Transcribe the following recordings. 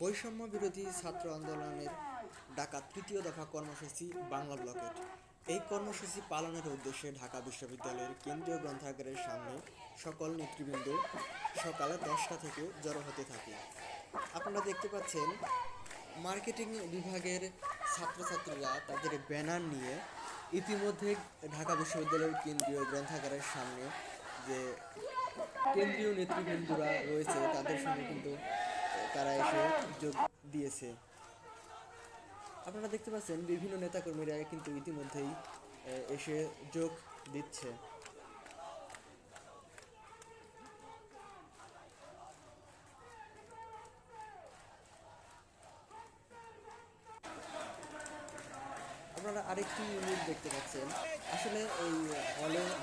বৈষম্য বিরোধী ছাত্র আন্দোলনের ডাকা তৃতীয় দফা কর্মসূচি বাংলা ব্লকেট। এই কর্মসূচি পালনের উদ্দেশ্যে ঢাকা বিশ্ববিদ্যালয়ের কেন্দ্রীয় গ্রন্থাগারের সামনে সকল নেতৃবৃন্দ সকাল 10টা থেকে জড়ো হতে থাকে। আপনারা দেখতে পাচ্ছেন মার্কেটিং বিভাগের ছাত্রছাত্রীরা তাদের ব্যানার নিয়ে ইতিমধ্যে ঢাকা বিশ্ববিদ্যালয়ের কেন্দ্রীয় গ্রন্থাগারের সামনে যে কেন্দ্রীয় নেতৃবৃন্দরা রয়েছে তাদের সঙ্গে কিন্তু তারা এসে যোগ দিয়েছে। আপনারা দেখতে পাচ্ছেন বিভিন্ন নেতাকর্মীরা কিন্তু ইতিমধ্যেই এসে যোগ দিচ্ছে। আপনারা আরেকটি ইউনিট দেখতে পাচ্ছেন। আসলে এই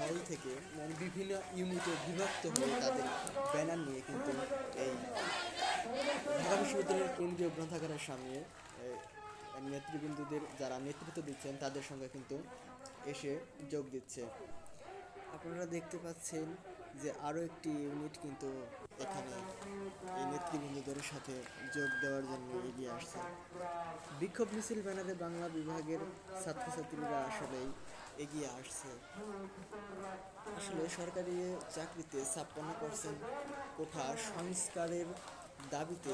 হল থেকে বিভিন্ন ইউনিটে বিভক্ত হয়ে তাদের ব্যানার নিয়ে কিন্তু এই ঢাকা বিশ্ববিদ্যালয়ের কেন্দ্রীয় গ্রন্থাগারের সামনে নেতৃবৃন্দদের যারা নেতৃত্ব দিচ্ছেন তাদের সঙ্গে কিন্তু এসে যোগ দিচ্ছে। আপনারা দেখতে পাচ্ছেন যে আরও একটি ইউনিট কিন্তু এখানে এই নেতৃবৃন্দদের সাথে যোগ দেওয়ার জন্য এগিয়ে আসছে। বিক্ষোভ মিছিল ব্যানারে বাংলা বিভাগের ছাত্রছাত্রীরা আসলেই এগিয়ে আসছে। আসলে সরকারি চাকরিতে 56% কোঠা সংস্কারের দাবিতে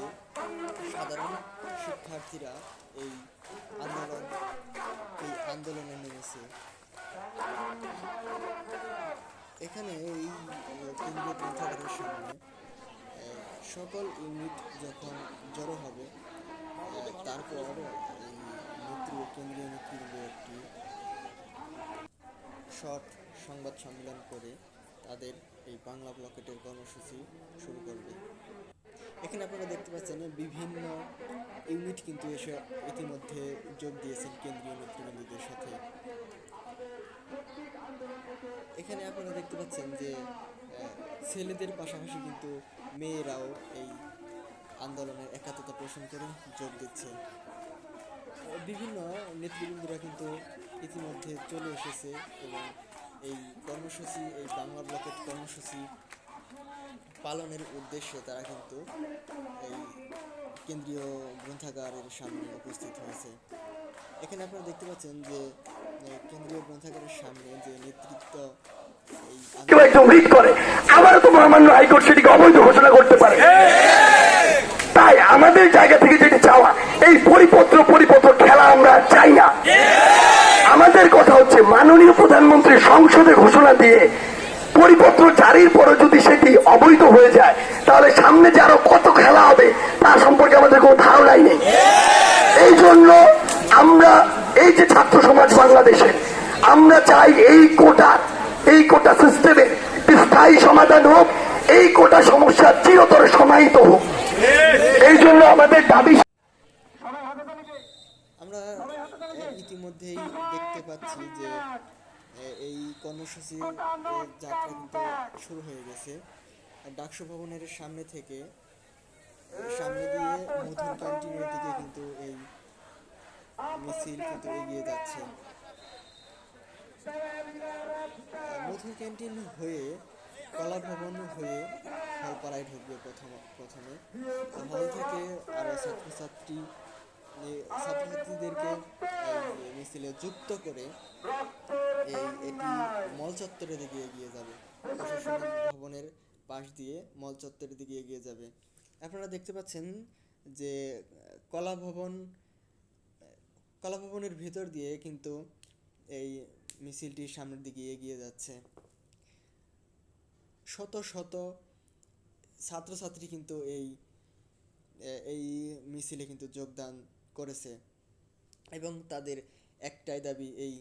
সাধারণ শিক্ষার্থীরা এই আন্দোলন আন্দোলনে নেমেছে। এখানে এই কেন্দ্রীয় গ্রন্থাগারের সামনে সকল ইউনিট যখন জড়ো হবে তারপর এই কেন্দ্রীয় নেতৃবৃন্দ একটি শর্ট সংবাদ সম্মেলন করে তাদের এই বাংলা ব্লকেটের কর্মসূচি শুরু করবে। এখানে আপনারা দেখতে পাচ্ছেন বিভিন্ন ইউনিট কিন্তু এসে ইতিমধ্যে যোগ দিয়েছেন কেন্দ্রীয় নেতৃবৃন্দদের সাথে। এখানে আপনারা দেখতে পাচ্ছেন যে ছেলেদের পাশাপাশি কিন্তু মেয়েরাও এই আন্দোলনের একাত্মতা পোষণ করে যোগ দিচ্ছে। বিভিন্ন নেতৃবৃন্দরা কিন্তু ইতিমধ্যে চলে এসেছে এবং এই কর্মসূচি এই বাংলা ব্লকেট কর্মসূচি পালনের উদ্দেশ্যে তারা কিন্তু এই কেন্দ্রীয় গ্রন্থাগারের সামনে উপস্থিত হয়েছে। এখানে আপনারা দেখতে পাচ্ছেন যে কেন্দ্রীয় গ্রন্থাগারের সামনে যে নেতৃত্ব কেউ একদম রিট করে আবারও তো মহামান্য হাইকোর্ট সেটিকে অবৈধ ঘোষণা করতে পারে। তাই আমাদের জায়গা থেকে যেটি চাওয়া এই পরিপত্র খেলা আমরা চাই না। আমাদের কথা হচ্ছে মাননীয় প্রধানমন্ত্রী সংসদে ঘোষণা দিয়ে পরিপত্র জারির পরে যদি সেটি অবৈধ হয়ে যায় তাহলে সামনে যে আরো কত খেলা হবে তা সম্পর্কে আমাদের কোনো ধারণাই নেই। এই জন্য আমরা এই যে ছাত্র সমাজ বাংলাদেশে আমরা চাই এই কোটা সিস্টেমে স্থায়ী সমাধান হোক, এই কোটা সমস্যা চিরতরে সমাহিত হোক। এই জন্য আমাদের দাবি। আমরা ইতিমধ্যেই দেখতে পাচ্ছি যে এই কর্মসূচি যাত্রা কিন্তু শুরু হয়ে গেছে। ডাকসু ভবনের সামনে থেকে সামনে দিয়ে মধুর ক্যান্টিনের দিকে কিন্তু এই মিছিল কিন্তু এগিয়ে যাচ্ছে। মধুর ক্যান্টিন হয়ে কলা ভবন হয়ে হলপাড়ায় ঢুকবে প্রথমে হল থেকে আরো ছাত্রছাত্রীদেরকে মিছিলে যুক্ত করে এটি মল চত্বরের দিকে এগিয়ে যাবে। প্রশাসনিক ভবনের পাশ দিয়ে মল চত্বরের দিকে এগিয়ে যাবে। আপনারা দেখতে পাচ্ছেন যে কলা ভবনের ভিতর দিয়ে কিন্তু এই মিছিলটি সামনের দিকে এগিয়ে যাচ্ছে। শত শত ছাত্রছাত্রী কিন্তু এই মিছিলে কিন্তু যোগদান করেছে এবং তাদের একটাই দাবি এই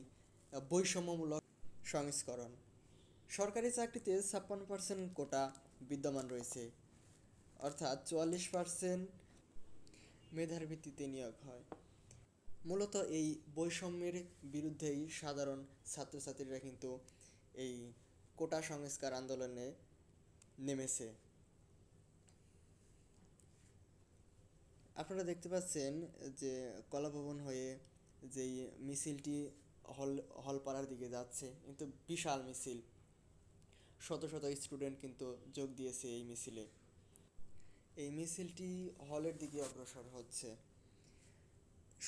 বৈষম্যমূলক সংস্করণ। সরকারি চাকরিতে 56% কোটা বিদ্যমান রয়েছে, অর্থাৎ 44% মেধার ভিত্তিতে নিয়োগ হয়। মূলত এই বৈষম্যের বিরুদ্ধেই সাধারণ ছাত্রছাত্রীরা কিন্তু এই কোটা সংস্কার আন্দোলনে নেমেছে। আপনারা দেখতে পাচ্ছেন যে কলাভবন হয়ে যেই মিছিলটি হলপাড়ার দিকে যাচ্ছে, কিন্তু বিশাল মিছিল, শত শত স্টুডেন্ট কিন্তু যোগ দিয়েছে এই মিছিলে। এই মিছিলটি হলের দিকে অগ্রসর হচ্ছে।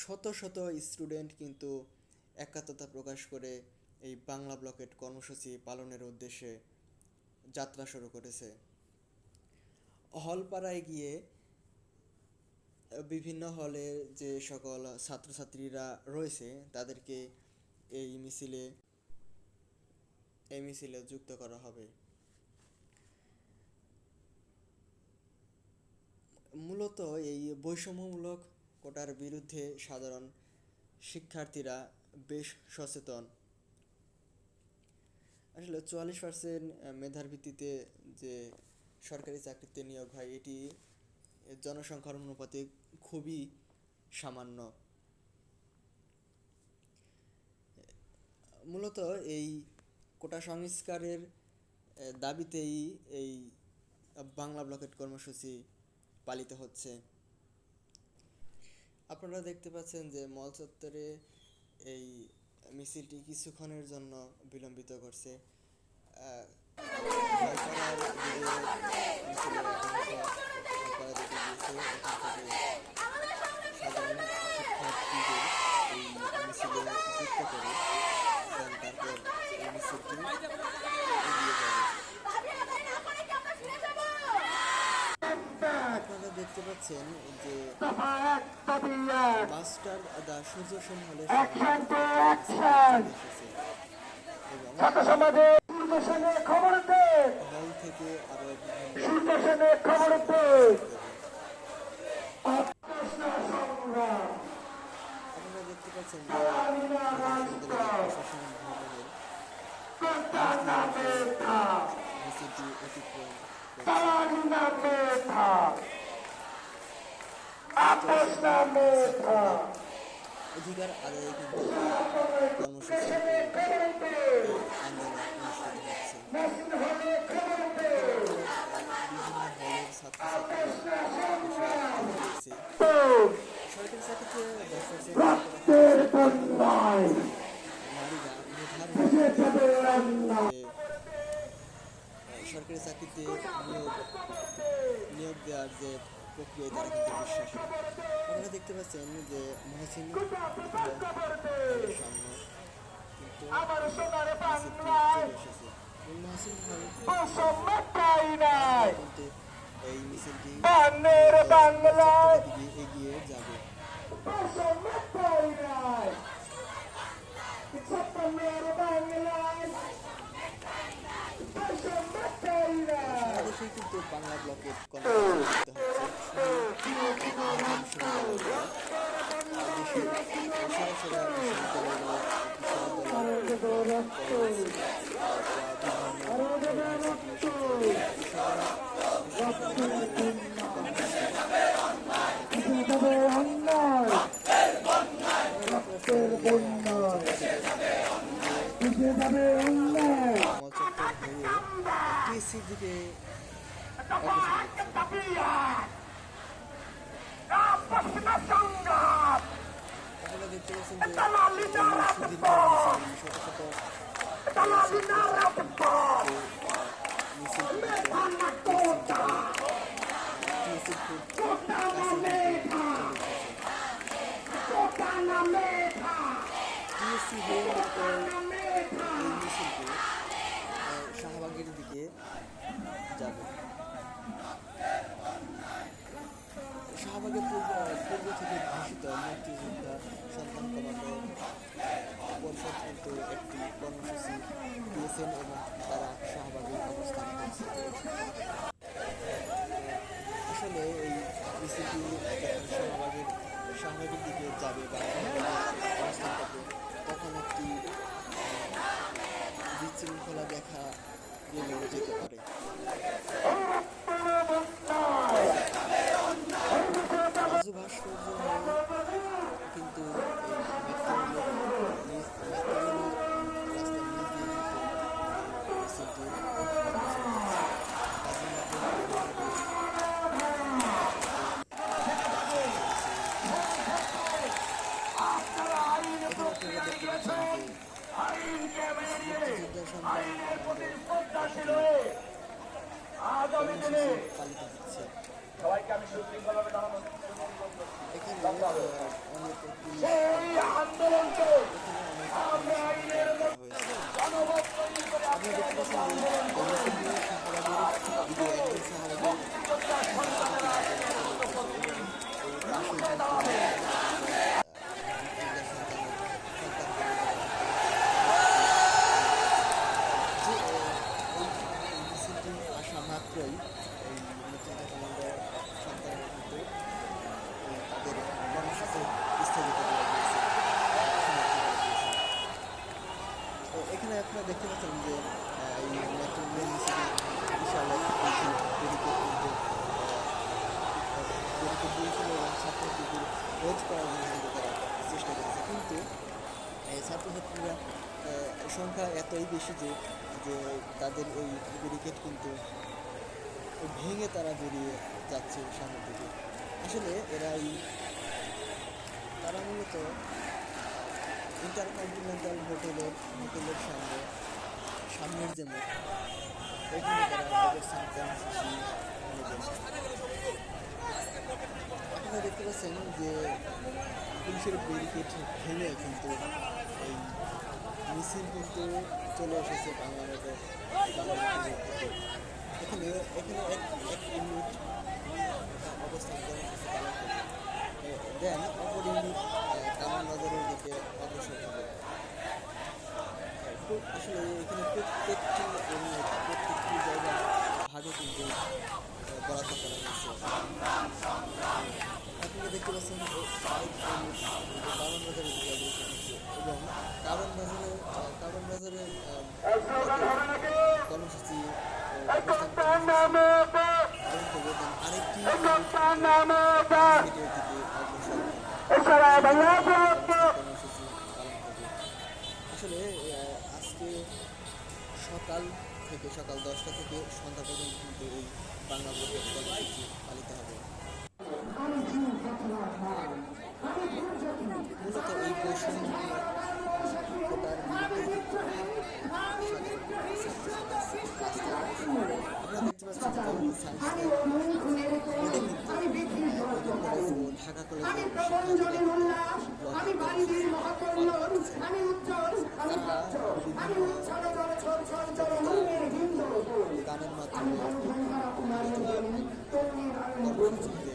শত শত স্টুডেন্ট কিন্তু একাত্মতা প্রকাশ করে এই বাংলা ব্লকেট কর্মসূচি পালনের উদ্দেশ্যে যাত্রা শুরু করেছে। হলপাড়ায় গিয়ে বিভিন্ন হলের যে সকল ছাত্রছাত্রীরা রয়েছে তাদেরকে এই মিছিলে যুক্ত করা হবে। মূলত এই বৈষম্যমূলক কোটার বিরুদ্ধে সাধারণ শিক্ষার্থীরা বেশ সচেতন। আসলে 44% মেধার ভিত্তিতে যে সরকারি চাকরিতে নিয়োগ হয় এটি জনসংখ্যার অনুপাতে খুবই সামান্য। মূলত এই কোটা সংস্কারের দাবিতেই এই বাংলা ব্লকেট কর্মসূচি পালিত হচ্ছে। আপনারা দেখতে পাচ্ছেন যে মল চত্বরে এই মিছিলটি কিছুক্ষণের জন্য বিলম্বিত করছে। সাধারণ শিক্ষার্থীদের এই মিছিলে যুক্ত করে তারপর এই মিছিলটি এগিয়ে যাবে। আপনারা দেখতে পাচ্ছেন যে মাস্টার দা সূর্য সেন হলের হল থেকে আরো আপনারা দেখতে পাচ্ছেন যে প্রশাসনিক ভবনের মিছিলটি অতিক্রম অধিকার আদায়ে কিন্তু কর্মসূচি আন্দোলন অনুষ্ঠিত হচ্ছে। বিভিন্ন হলের সরকারি চাকরিতে সরকারি চাকরিতে নিয়োগ দেওয়ার যে প্রক্রিয়ায় তারা কিন্তু বিশ্বাসী। আপনারা দেখতে পাচ্ছেন যে মহসিন সামনে কিন্তু চলে এসেছে। মহসিন কিন্তু এই মিছিলটি এগিয়ে যাবে। সারা দেশে কিন্তু বাংলা ব্লকের কর্মসূচি টিএসসির দিকে আপনারা দেখতে পাচ্ছেন যে শাহবাগের দিকে যাবে। শাহবাগের পূর্ব থেকে ঘোষিত মুক্তিযোদ্ধা সন্তান কমান্ডো পরিষদ কিন্তু একটি কর্মসূচি দিয়েছেন এবং তারা শাহবাগে অবস্থান করছে। আসলে এই মিছিলটি শাহবাগের দিকে যাবে বা অবস্থান করবে তখন একটি বিশৃঙ্খলা দেখা গেলেও যেতে পারে। রাজু ভাস্কর্য কিন্তু পালিত হচ্ছে। এখানে অনেক পুলিশ এখানে অনেক পুলিশ করা হয়েছে। আপনি দেখতে পাচ্ছেন যে কর্মসূচির শাহবাগের দিকে একজন শাহবাগের আসা মাত্রই এই মুক্তিযোদ্ধা কমান্ডার সন্তানের কিন্তু তাদের কর্মসূচি স্থগিত করে দিয়েছে, সমাপ্ত করে দিয়েছে। তো এখানে আপনারা দেখতে পাচ্ছেন যে এই মেট্রো রেল মিছিলে বিশাল এক ব্যারিকেড কিন্তু ব্যারিকেড দিয়েছিল এবং ছাত্রছাত্রীদের রোধ করার জন্য কিন্তু তারা চেষ্টা করেছে, কিন্তু ছাত্রছাত্রীরা সংখ্যা এতই বেশি যে যে তাদের ওই ব্যারিকেড কিন্তু ভেঙে তারা বেরিয়ে যাচ্ছে সামনের দিকে। আসলে তারা মূলত ইন্টারকন্টিনেন্টাল হোটেলের সামনের যে মুখ, এখানে তারা অবস্থান কর্মসূচি নেবেন। আপনারা দেখতে পাচ্ছেন যে পুলিশের ব্যারিকেড ভেঙে কিন্তু এই মিছিল কিন্তু চলে এসেছে বাংলাদেশের থেকে। এখানে এক ইউনিট অবস্থান কর্মসূচি পালন করবে, দেন অপর ইউনিট কামান বাজারের দিকে অগ্রসর হবে। আসলে এখানে প্রত্যেকটি ইউনিট প্রত্যেকটি জায়গায় ভাগে কিন্তু বরাদ্দ করা হয়েছে। আপনারা দেখতে পাচ্ছেন আরেক ইউনিট কারণ বাজারের দিকে অগ্রসর হচ্ছে এবং কারণ বাজারের কর্মসূচি অবস্থান পালন করবে, দেন আরেকটি গেটের দিকে অগ্রসর কর্মসূচি পালন করবে। আসলে আজকে সকাল 10টা থেকে সন্ধ্যা পর্যন্ত কিন্তু এই বাংলা ব্লকের কর্মসূচি পালিত হবে। মূলত এই বৈষম্য কোটার বিরুদ্ধে আপনারা দেখতে পাচ্ছেন সায়েন্স বোর্ডে কিন্তু ঢাকা কলেজের গানের মাধ্যমে কর্মসূচি